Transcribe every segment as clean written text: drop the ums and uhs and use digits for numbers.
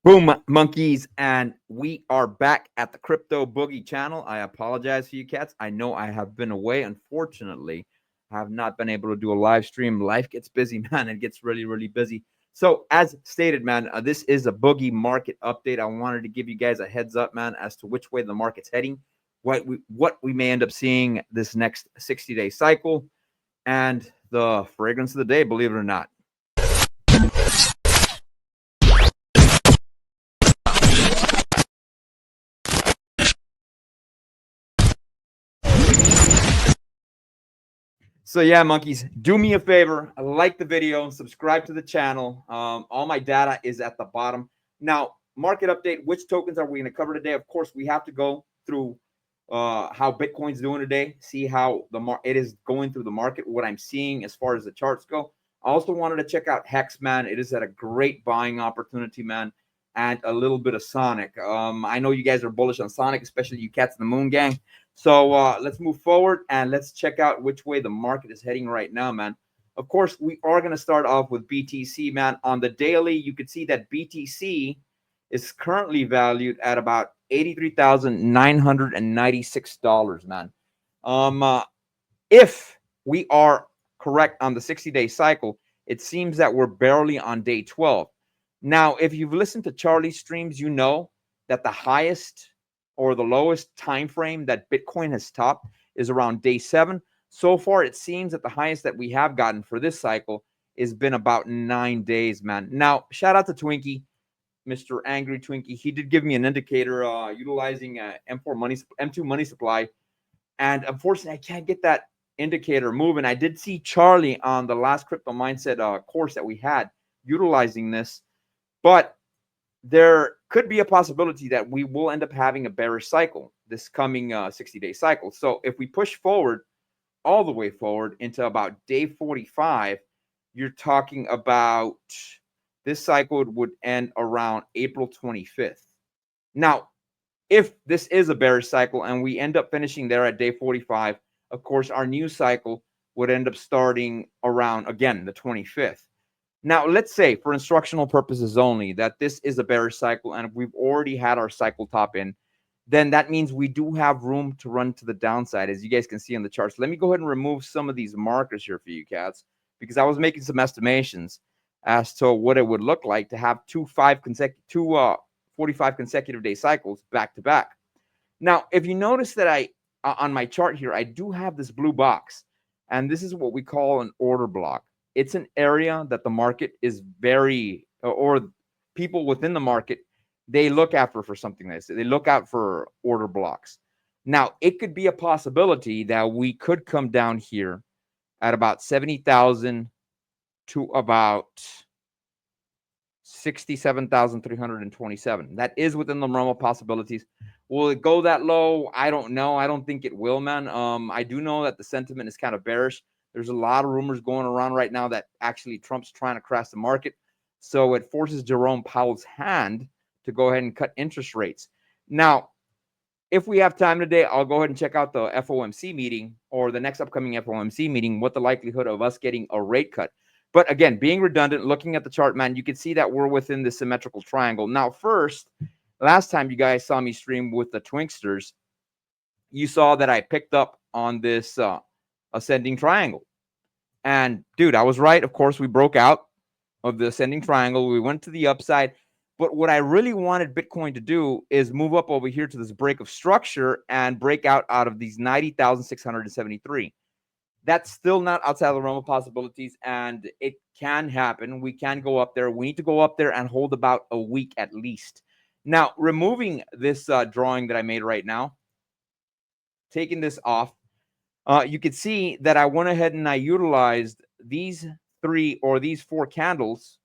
Boom, monkeys, and we are back at the Crypto Boogie channel. I apologize for you cats. I know I have been away. Unfortunately, I have not been able to do a live stream. Life gets busy, man. It gets really, really busy. So, as stated, man, this is a Boogie market update. I wanted to give you guys a heads up, man, as to which way the market's heading, what we may end up seeing this next 60-day cycle, and the fragrance of the day, believe it or not. So yeah, monkeys, do me a favor, like the video, subscribe to the channel. All my data is at the bottom. Now, market update, which tokens are we going to cover today? Of course, we have to go through how Bitcoin's doing today, see how it is going through the market, what I'm seeing as far as the charts go. I also wanted to check out Hex, man. It is at a great buying opportunity, man, and a little bit of Sonic. I know you guys are bullish on Sonic, especially you cats in the Moon Gang. So let's move forward and let's check out which way the market is heading right now, man. Of course, we are going to start off with BTC, man. On the daily, you can see that BTC is currently valued at about $83,996, man. If we are correct on the 60-day cycle, it seems that we're barely on day 12. Now, if you've listened to Charlie's streams, you know that the highest or the lowest time frame that Bitcoin has topped is around day 7. So far, it seems that the highest that we have gotten for this cycle has been about 9 days, man. Now, shout out to Twinkie, Mr. Angry Twinkie. He did give me an indicator utilizing M2 money supply, and unfortunately, I can't get that indicator moving. I did see Charlie on the last Crypto Mindset course that we had utilizing this, but there could be a possibility that we will end up having a bearish cycle this coming 60-day cycle. So if we push forward all the way forward into about day 45, you're talking about this cycle would end around April 25th. Now, if this is a bearish cycle and we end up finishing there at day 45, of course, our new cycle would end up starting around, again, the 25th. Now, let's say for instructional purposes only that this is a bearish cycle and we've already had our cycle top in, then that means we do have room to run to the downside, as you guys can see on the charts. Let me go ahead and remove some of these markers here for you cats, because I was making some estimations as to what it would look like to have two 45 consecutive day cycles back to back. Now, if you notice that on my chart here, I do have this blue box, and this is what we call an order block. It's an area that the market is or people within the market, they look after for something like this. They look out for order blocks. Now, it could be a possibility that we could come down here at about 70,000 to about 67,327. That is within the normal possibilities. Will it go that low? I don't know. I don't think it will, man. I do know that the sentiment is kind of bearish. There's a lot of rumors going around right now that actually Trump's trying to crash the market. So it forces Jerome Powell's hand to go ahead and cut interest rates. Now, if we have time today, I'll go ahead and check out the FOMC meeting or the next upcoming FOMC meeting, what the likelihood of us getting a rate cut. But again, being redundant, looking at the chart, man, you can see that we're within the symmetrical triangle. Now, first, last time you guys saw me stream with the Twinksters, you saw that I picked up on this ascending triangle. And dude, I was right. Of course, we broke out of the ascending triangle. We went to the upside. But what I really wanted Bitcoin to do is move up over here to this break of structure and break out of these 90,673. That's still not outside of the realm of possibilities, and it can happen. We can go up there. We need to go up there and hold about a week at least. Now, removing this drawing that I made right now, taking this off, you can see that I went ahead and I utilized these 4 candles,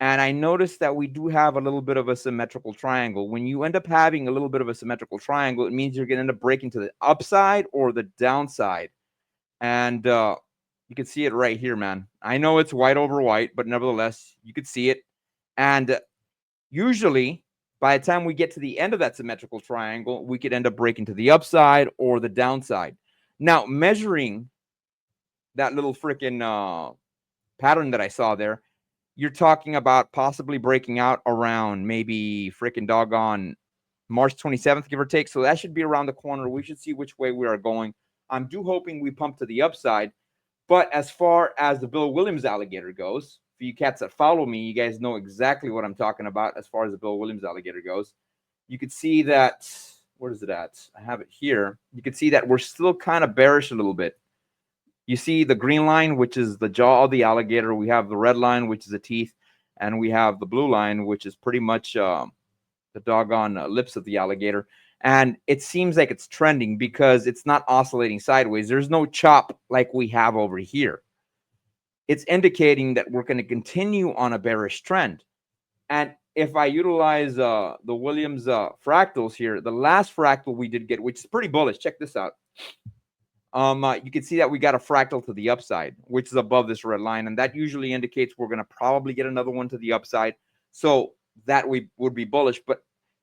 and I noticed that we do have a little bit of a symmetrical triangle. When you end up having a little bit of a symmetrical triangle, it means you're going to end up breaking to the upside or the downside. And you can see it right here, man. I know it's white over white, but nevertheless, you could see it. And usually, by the time we get to the end of that symmetrical triangle, we could end up breaking to the upside or the downside. Now, measuring that little freaking pattern that I saw there, you're talking about possibly breaking out around maybe freaking doggone March 27th, give or take. So that should be around the corner. We should see which way we are going. I'm do hoping we pump to the upside. But as far as the Bill Williams alligator goes, for you cats that follow me, you guys know exactly what I'm talking about as far as the Bill Williams alligator goes. You could see that, where is it at? I have it here. You could see that we're still kind of bearish a little bit. You see the green line, which is the jaw of the alligator. We have the red line, which is the teeth. And we have the blue line, which is pretty much the doggone lips of the alligator. And it seems like it's trending because it's not oscillating sideways. There's no chop like we have over here. It's indicating that we're going to continue on a bearish trend. And if I utilize the Williams fractals here, the last fractal we did get, which is pretty bullish. Check this out. You can see that we got a fractal to the upside, which is above this red line. And that usually indicates we're going to probably get another one to the upside. So that we would be bullish. But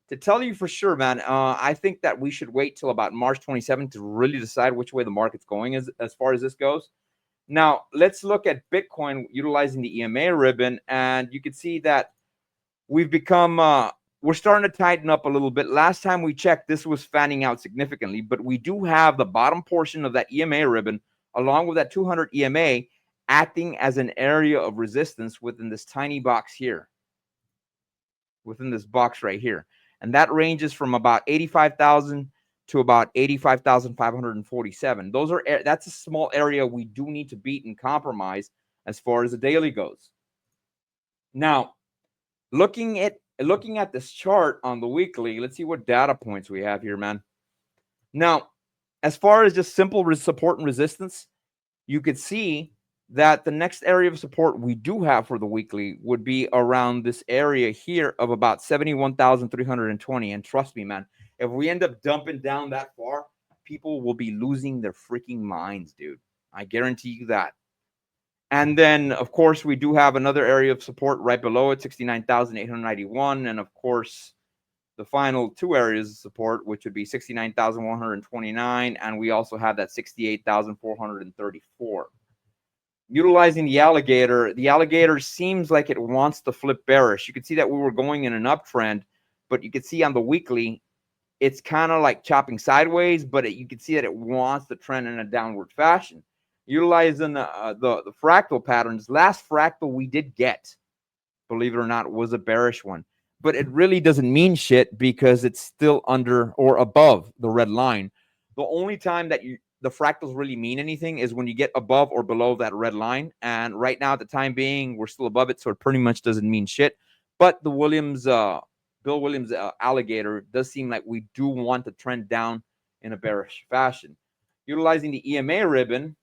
to tell you for sure, man, I think that we should wait till about March 27th to really decide which way the market's going as far as this goes. Now, let's look at Bitcoin utilizing the EMA ribbon. And you can see that we've become we're starting to tighten up a little bit. Last time we checked, this was fanning out significantly, but we do have the bottom portion of that EMA ribbon along with that 200 EMA acting as an area of resistance within this tiny box here, within this box right here. And that ranges from about 85,000 to about 85,547. That's a small area we do need to beat and compromise as far as the daily goes. Now, looking at this chart on the weekly, let's see what data points we have here, man. Now, as far as just simple support and resistance, you could see that the next area of support we do have for the weekly would be around this area here of about 71,320. And trust me, man, if we end up dumping down that far, people will be losing their freaking minds, dude. I guarantee you that. And then, of course, we do have another area of support right below it, 69,891. And, of course, the final two areas of support, which would be 69,129. And we also have that 68,434. Utilizing the alligator seems like it wants to flip bearish. You can see that we were going in an uptrend, but you can see on the weekly, it's kind of like chopping sideways, but you can see that it wants to trend in a downward fashion. Utilizing the fractal patterns, last fractal we did get, believe it or not, was a bearish one. But it really doesn't mean shit because it's still under or above the red line. The only time that the fractals really mean anything is when you get above or below that red line. And right now, at the time being, we're still above it, so it pretty much doesn't mean shit. But the Bill Williams alligator does seem like we do want to trend down in a bearish fashion. Utilizing the EMA ribbon,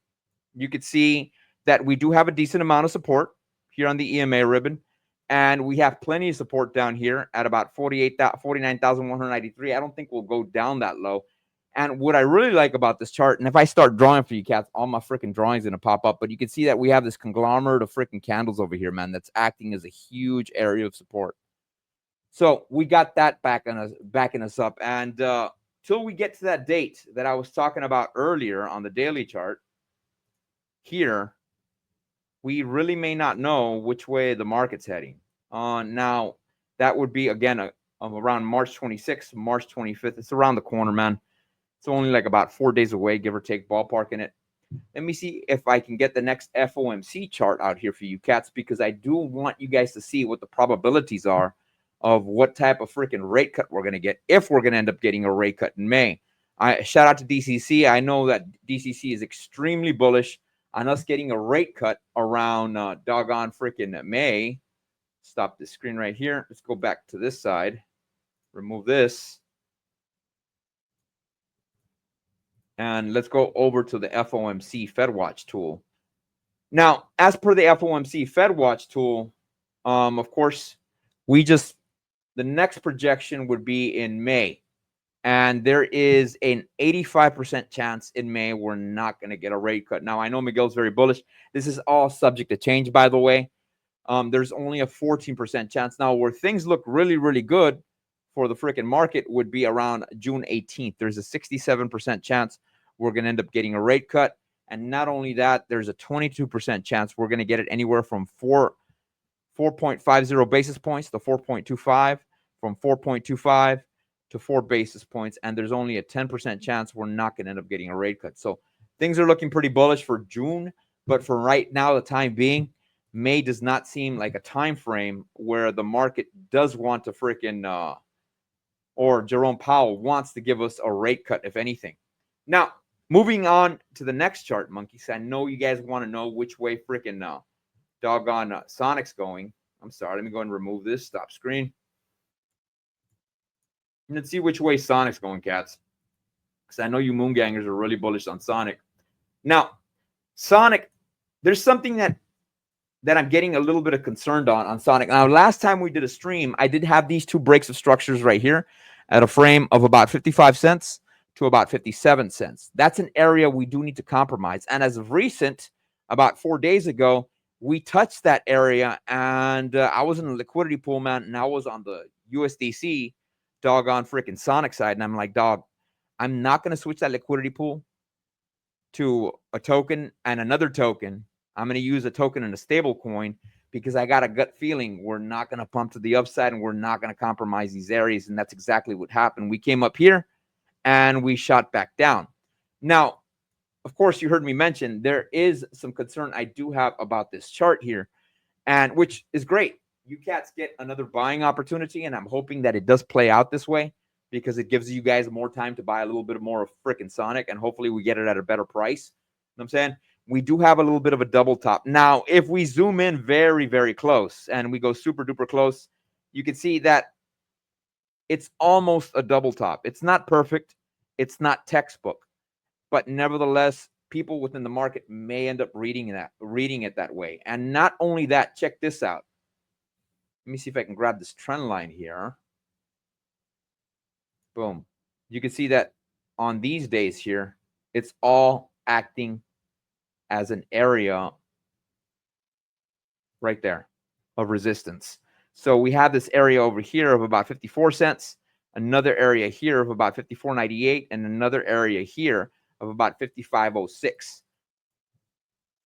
you could see that we do have a decent amount of support here on the EMA ribbon. And we have plenty of support down here at about 49,193. I don't think we'll go down that low. And what I really like about this chart, and if I start drawing for you cats, all my freaking drawings going to pop up. But you can see that we have this conglomerate of freaking candles over here, man, that's acting as a huge area of support. So we got that backing us up. And till we get to that date that I was talking about earlier on the daily chart, here, we really may not know which way the market's heading. Now, that would be, again, around March 26th, March 25th. It's around the corner, man. It's only like about 4 days away, give or take, ballpark in it. Let me see if I can get the next FOMC chart out here for you cats, because I do want you guys to see what the probabilities are of what type of freaking rate cut we're going to get, if we're going to end up getting a rate cut in May. Shout out to DCC. I know that DCC is extremely bullish on us getting a rate cut around doggone freaking May. Stop the screen right here. Let's go back to this side. Remove this. And let's go over to the FOMC FedWatch tool. Now, as per the FOMC FedWatch tool, of course, the next projection would be in May. And there is an 85% chance in May we're not going to get a rate cut. Now, I know Miguel's very bullish. This is all subject to change, by the way. There's only a 14% chance. Now, where things look really, really good for the freaking market would be around June 18th. There's a 67% chance we're going to end up getting a rate cut. And not only that, there's a 22% chance we're going to get it anywhere from 4 4.50 basis points to 4.25, from 4.25 to 4 basis points, and there's only a 10% chance we're not going to end up getting a rate cut. So things are looking pretty bullish for June, but for right now, the time being, May does not seem like a time frame where the market does want to freaking or Jerome Powell wants to give us a rate cut, if anything. Now, moving on to the next chart, monkeys. I know you guys want to know which way freaking doggone Sonic's going. I'm sorry, let me go and remove this. Stop screen. And let's see which way Sonic's going, cats. Because I know you moongangers are really bullish on Sonic. Now, Sonic, there's something that I'm getting a little bit of concerned on Sonic. Now, last time we did a stream, I did have these two breaks of structures right here at a frame of about 55 cents to about 57 cents. That's an area we do need to compromise. And as of recent, about 4 days ago, we touched that area, and I was in a liquidity pool, man, and I was on the USDC doggone freaking Sonic side, and I'm like, dog, I'm not going to switch that liquidity pool to a token and another token. I'm going to use a token and a stable coin because I got a gut feeling we're not going to pump to the upside and we're not going to compromise these areas. And that's exactly what happened. We came up here and we shot back down. Now, of course, you heard me mention there is some concern I do have about this chart here, and which is great. You cats get another buying opportunity, and I'm hoping that it does play out this way because it gives you guys more time to buy a little bit more of freaking Sonic, and hopefully we get it at a better price. You know what I'm saying? We do have a little bit of a double top. Now, if we zoom in very, very close and we go super duper close, you can see that it's almost a double top. It's not perfect. It's not textbook. But nevertheless, people within the market may end up reading it that way. And not only that, check this out. Let me see if I can grab this trend line here. Boom. You can see that on these days here, it's all acting as an area right there of resistance. So we have this area over here of about 54 cents, another area here of about 54.98, and another area here of about 55.06.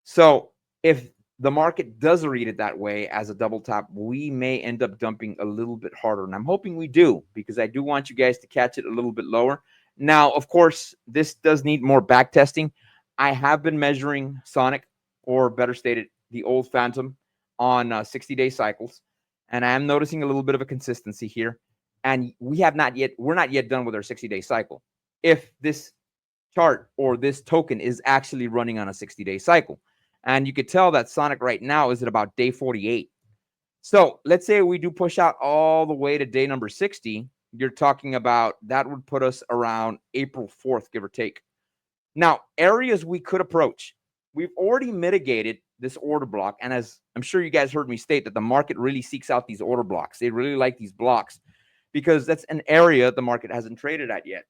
So if the market does read it that way as a double top, we may end up dumping a little bit harder. And I'm hoping we do, because I do want you guys to catch it a little bit lower. Now, of course, this does need more back testing. I have been measuring Sonic, or better stated, the old Phantom, on 60-day cycles. And I am noticing a little bit of a consistency here. And we're not yet done with our 60-day cycle. If this chart or this token is actually running on a 60-day cycle. And you could tell that Sonic right now is at about day 48. So let's say we do push out all the way to day number 60. You're talking about that would put us around April 4th, give or take. Now, areas we could approach. We've already mitigated this order block. And as I'm sure you guys heard me state, that the market really seeks out these order blocks. They really like these blocks because that's an area the market hasn't traded at yet.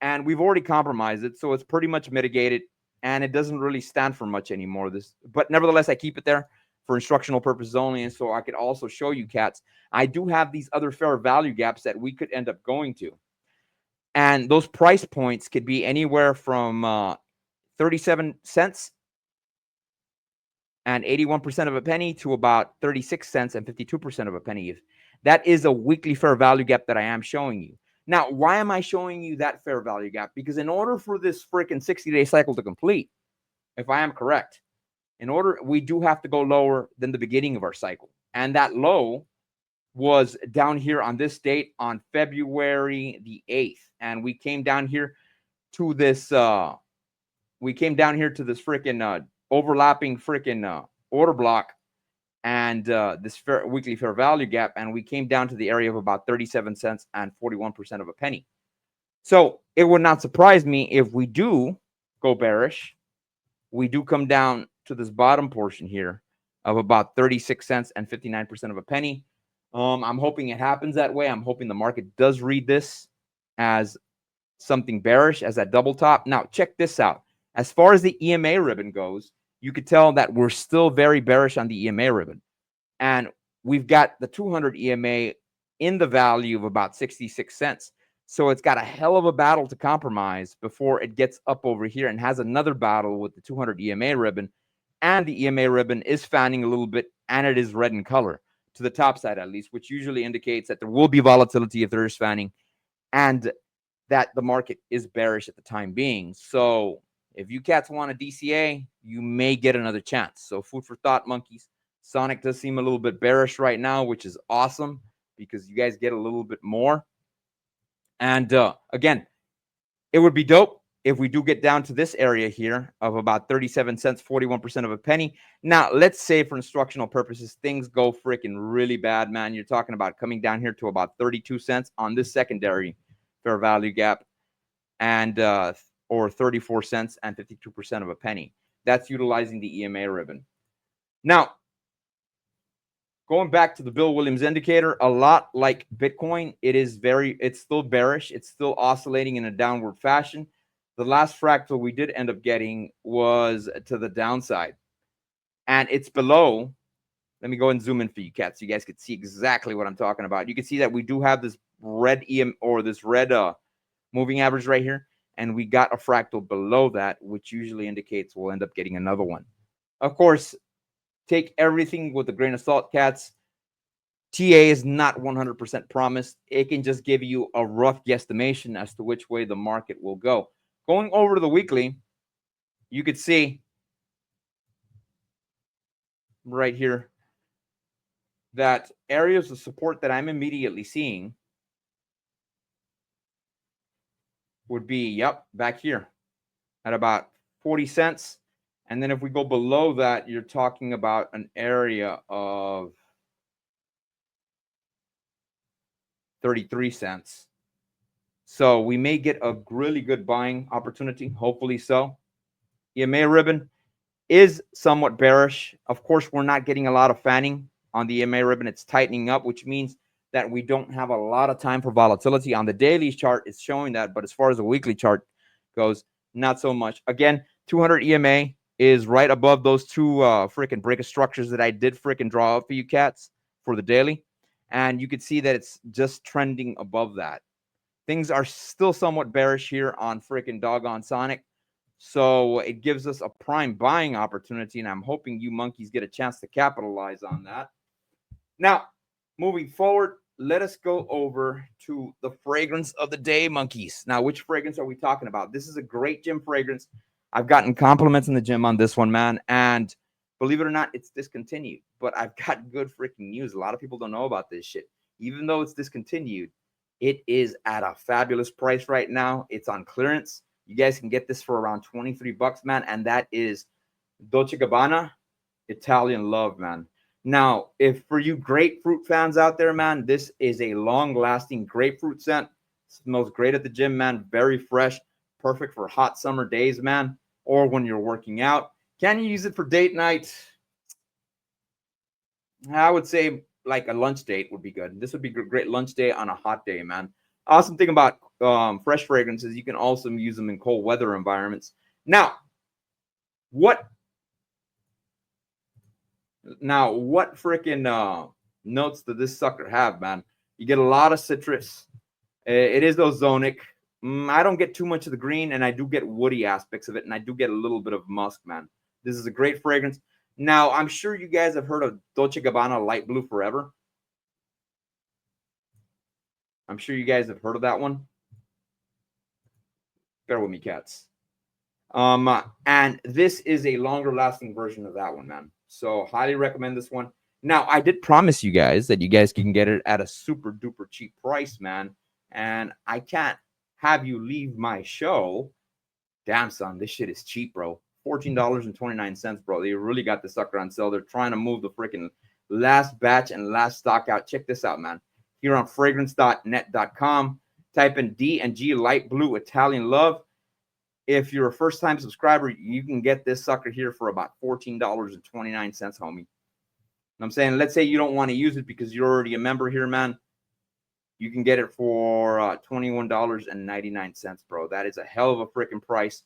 And we've already compromised it, so it's pretty much mitigated, and it doesn't really stand for much anymore. But nevertheless, I keep it there for instructional purposes only, and so I could also show you cats. I do have these other fair value gaps that we could end up going to. And those price points could be anywhere from 37 cents and 81% of a penny to about 36 cents and 52% of a penny. That is a weekly fair value gap that I am showing you. Now, why am I showing you that fair value gap? Because in order for this freaking 60-day cycle to complete, if I am correct, we do have to go lower than the beginning of our cycle. And that low was down here on this date on February the 8th. And we came down here to this, freaking overlapping freaking order block and this weekly fair value gap, and we came down to the area of about 37 cents and 41% of a penny. So it would not surprise me if we do go bearish. We do come down to this bottom portion here of about 36 cents and 59% of a penny. I'm hoping it happens that way. I'm hoping the market does read this as something bearish, as that double top. Now, check this out. As far as the EMA ribbon goes, you could tell that we're still very bearish on the EMA ribbon. And we've got the 200 EMA in the value of about 66 cents. So it's got a hell of a battle to compromise before it gets up over here and has another battle with the 200 EMA ribbon. And the EMA ribbon is fanning a little bit, and it is red in color. to the top side at least, which usually indicates that there will be volatility if there is fanning, and that the market is bearish at the time being. So if you cats want a DCA, you may get another chance. So food for thought, monkeys. Sonic does seem a little bit bearish right now, which is awesome because you guys get a little bit more. And again, it would be dope if we do get down to this area here of about 37 cents, 41% of a penny. Now, let's say for instructional purposes, things go freaking really bad, man. You're talking about coming down here to about 32 cents on this secondary fair value gap, and or 34 cents and 52% of a penny. That's utilizing the EMA ribbon. Now, going back to the Bill Williams indicator, a lot like Bitcoin, it's still bearish. It's still oscillating in a downward fashion. The last fractal we did end up getting was to the downside, and it's below. Let me go and zoom in for you cats so you guys can see exactly what I'm talking about. You can see that we do have this red moving average right here, and we got a fractal below that, which usually indicates we'll end up getting another one. Of course, take everything with a grain of salt, cats. TA is not 100% promised. It can just give you a rough guesstimation as to which way the market will go. Going over to the weekly, you could see right here that areas of support that I'm immediately seeing would be, back here at about 40 cents. And then if we go below that, you're talking about an area of 33 cents. So we may get a really good buying opportunity, hopefully so. EMA ribbon is somewhat bearish. Of course, we're not getting a lot of fanning on the EMA ribbon. It's tightening up, which means that we don't have a lot of time for volatility. On the daily chart, it's showing that, but as far as the weekly chart goes, not so much. Again, 200 EMA is right above those two freaking break of structures that I did freaking draw up for you cats for the daily. And you can see that it's just trending above that. Things are still somewhat bearish here on freaking doggone Sonic. So it gives us a prime buying opportunity, and I'm hoping you monkeys get a chance to capitalize on that. Now, moving forward, let us go over to the fragrance of the day, monkeys. Now, which fragrance are we talking about? This is a great gym fragrance. I've gotten compliments in the gym on this one, man. And believe it or not, it's discontinued. But I've got good freaking news. A lot of people don't know about this shit. Even though it's discontinued, it is at a fabulous price right now. It's on clearance. You guys can get this for around 23 bucks, man. And that is Dolce & Gabbana Italian Love, man. Now, if for you grapefruit fans out there, man, this is a long-lasting grapefruit scent. Smells great at the gym, man. Very fresh. Perfect for hot summer days, man. Or when you're working out. Can you use it for date night? I would say like a lunch date would be good. This would be a great lunch day on a hot day, man. Awesome thing about fresh fragrances, you can also use them in cold weather environments. Now, what freaking notes does this sucker have, man? You get a lot of citrus. It is ozonic. I don't get too much of the green, and I do get woody aspects of it, and I do get a little bit of musk, man. This is a great fragrance. Now, I'm sure you guys have heard of Dolce & Gabbana Light Blue Forever. I'm sure you guys have heard of that one. Bear with me, cats. And this is a longer lasting version of that one, man. So highly recommend this one. Now, I did promise you guys that you guys can get it at a super duper cheap price, man. And I can't have you leave my show. Damn, son, this shit is cheap, bro. $14.29, bro. They really got the sucker on sale. They're trying to move the freaking last batch and last stock out. Check this out, man. Here on fragrance.net.com, type in D&G Light Blue Italian Love. If you're a first-time subscriber, you can get this sucker here for about $14.29, homie. I'm saying, let's say you don't want to use it because you're already a member here, man. You can get it for $21.99, bro. That is a hell of a freaking price.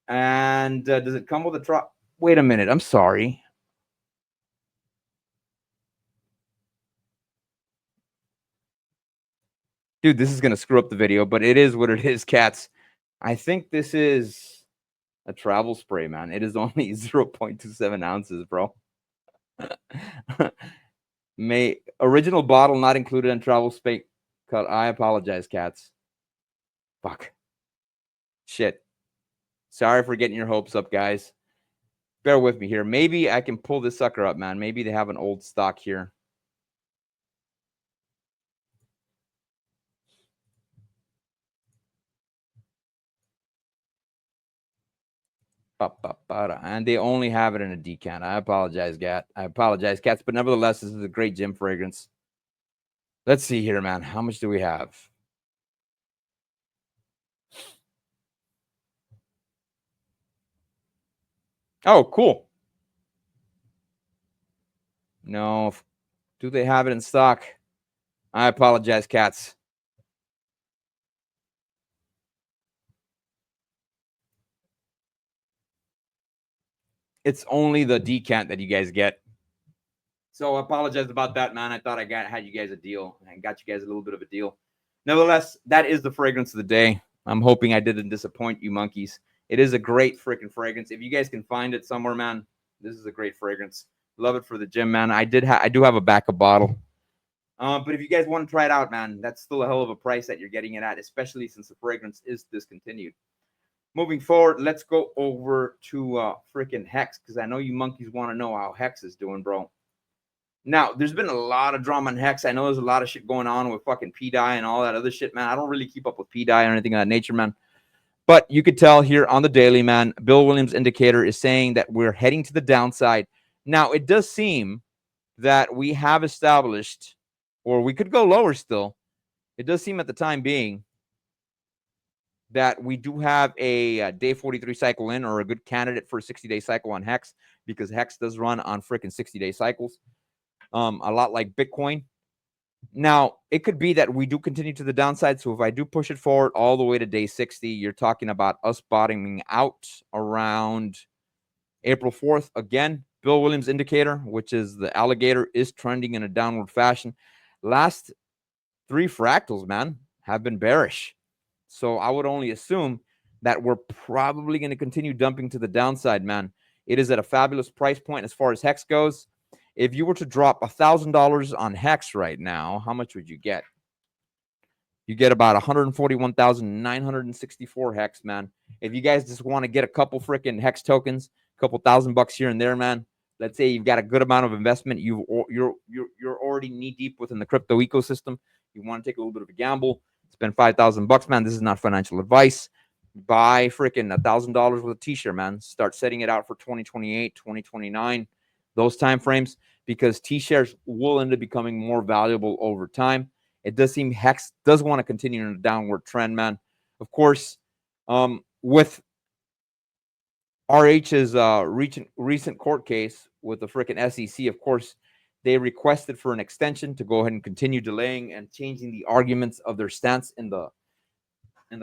And does it come with a drop? Wait a minute. I'm sorry. Dude, this is going to screw up the video, but it is what it is, cats. I think this is a travel spray, man. It is only 0.27 ounces, bro. Original bottle not included in travel space cut. I apologize, cats. Fuck. Shit. Sorry for getting your hopes up, guys. Bear with me here. Maybe I can pull this sucker up, man. Maybe they have an old stock here. And they only have it in a decant. I apologize, Gat. I apologize, cats. But nevertheless, this is a great gym fragrance. Let's see here, man. How much do we have? Oh, cool. No. Do they have it in stock? I apologize, cats. It's only the decant that you guys get. So I apologize about that, man. I thought I had you guys a deal. I got you guys a little bit of a deal. Nevertheless, that is the fragrance of the day. I'm hoping I didn't disappoint you monkeys. It is a great freaking fragrance. If you guys can find it somewhere, man, this is a great fragrance. Love it for the gym, man. I do have a backup bottle. But if you guys want to try it out, man, that's still a hell of a price that you're getting it at, especially since the fragrance is discontinued. Moving forward, let's go over to freaking Hex, because I know you monkeys want to know how Hex is doing, bro. Now, there's been a lot of drama in Hex. I know there's a lot of shit going on with fucking P-Dye and all that other shit, man. I don't really keep up with P-Dye or anything of that nature, man. But you could tell here on the daily, man, Bill Williams' indicator is saying that we're heading to the downside. Now, it does seem that we have established, or we could go lower still. It does seem at the time being that we do have a day 43 cycle in, or a good candidate for a 60-day cycle on Hex, because Hex does run on freaking 60-day cycles. A lot like Bitcoin. Now, it could be that we do continue to the downside. So if I do push it forward all the way to day 60, you're talking about us bottoming out around April 4th. Again, Bill Williams indicator, which is the alligator, is trending in a downward fashion. Last 3 fractals, man, have been bearish. So I would only assume that we're probably going to continue dumping to the downside, man. It is at a fabulous price point as far as Hex goes. If you were to drop $1,000 on Hex right now, how much would you get? You get about 141,964 Hex, man. If you guys just want to get a couple freaking Hex tokens, a couple $1,000 here and there, man. Let's say you've got a good amount of investment. You're already knee deep within the crypto ecosystem. You want to take a little bit of a gamble. Spend $5,000, man. This is not financial advice. Buy freaking $1,000 with a t-shirt, man. Start setting it out for 2028, 2029, those time frames, because T-shares will end up becoming more valuable over time. It does seem Hex does want to continue in a downward trend, man. Of course, with RH's recent court case with the freaking SEC, of course, they requested for an extension to go ahead and continue delaying and changing the arguments of their stance in the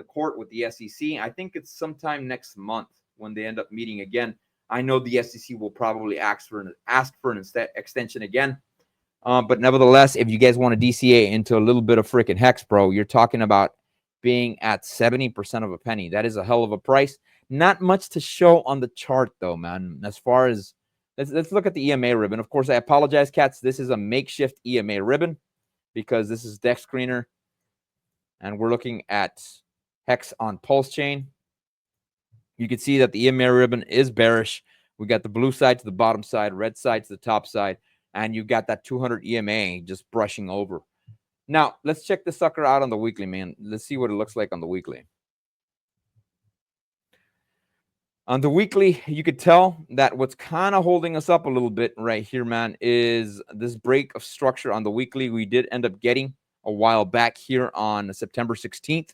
court with the SEC. I think it's sometime next month when they end up meeting again. I know the SEC will probably ask for an extension again. But nevertheless, if you guys want to DCA into a little bit of freaking Hex, bro, you're talking about being at 70% of a penny. That is a hell of a price. Not much to show on the chart, though, man. As far as let's look at the EMA ribbon. Of course, I apologize, cats. This is a makeshift EMA ribbon because this is Dex Screener, and we're looking at Hex on Pulse Chain. You can see that the EMA ribbon is bearish. We got the blue side to the bottom side, red side to the top side, and you got that 200 EMA just brushing over. Now, let's check the sucker out on the weekly, man. Let's see what it looks like on the weekly. On the weekly, you could tell that what's kind of holding us up a little bit right here, man, is this break of structure on the weekly we did end up getting a while back here on September 16th.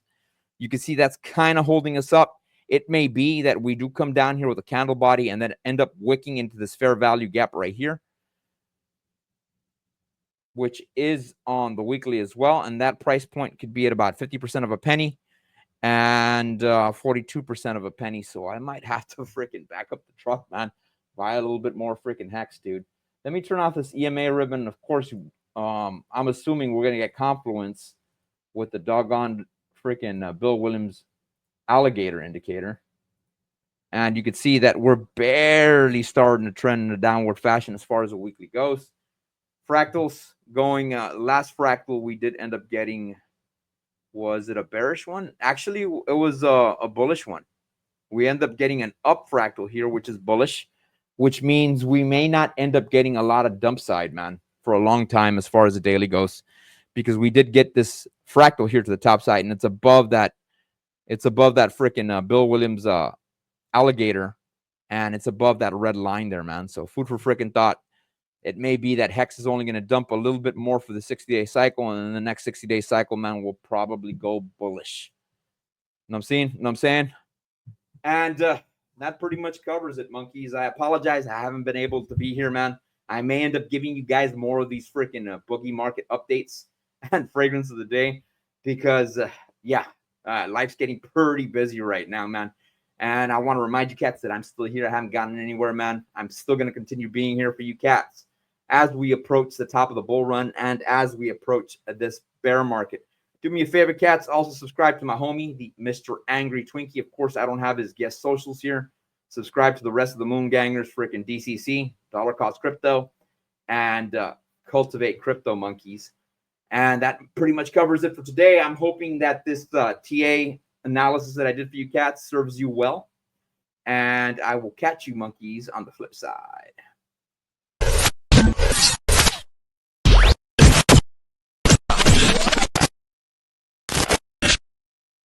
You can see that's kind of holding us up. It may be that we do come down here with a candle body and then end up wicking into this fair value gap right here, which is on the weekly as well. And that price point could be at about 50% of a penny and 42% of a penny. So I might have to freaking back up the truck, man. Buy a little bit more freaking Hex, dude. Let me turn off this EMA ribbon. Of course, I'm assuming we're going to get confluence with the doggone freaking Bill Williams alligator indicator. And you can see that we're barely starting to trend in a downward fashion as far as the weekly goes. Fractals going, last fractal we did end up getting, was it a bearish one? Actually, it was a bullish one. We end up getting an up fractal here, which is bullish, which means we may not end up getting a lot of dump side, man, for a long time as far as the daily goes, because we did get this fractal here to the top side, and it's above that. It's above that freaking Bill Williams alligator, and it's above that red line there, man. So food for freaking thought. It may be that Hex is only going to dump a little bit more for the 60-day cycle, and in the next 60-day cycle, man, will probably go bullish. You know what I'm saying? You know what I'm saying? And that pretty much covers it, monkeys. I apologize. I haven't been able to be here, man. I may end up giving you guys more of these freaking boogie market updates and fragrance of the day because, life's getting pretty busy right now, man. And I want to remind you cats that I'm still here. I haven't gotten anywhere, man. I'm still going to continue being here for you cats as we approach the top of the bull run and as we approach this bear market. Do me a favor, cats. Also subscribe to my homie, the Mr. Angry Twinkie. Of course, I don't have his guest socials here. Subscribe to the rest of the Moon Gangers, freaking DCC, Dollar Cost Crypto, and Cultivate Crypto Monkeys. And that pretty much covers it for today. I'm hoping that this TA analysis that I did for you cats serves you well. And I will catch you monkeys on the flip side.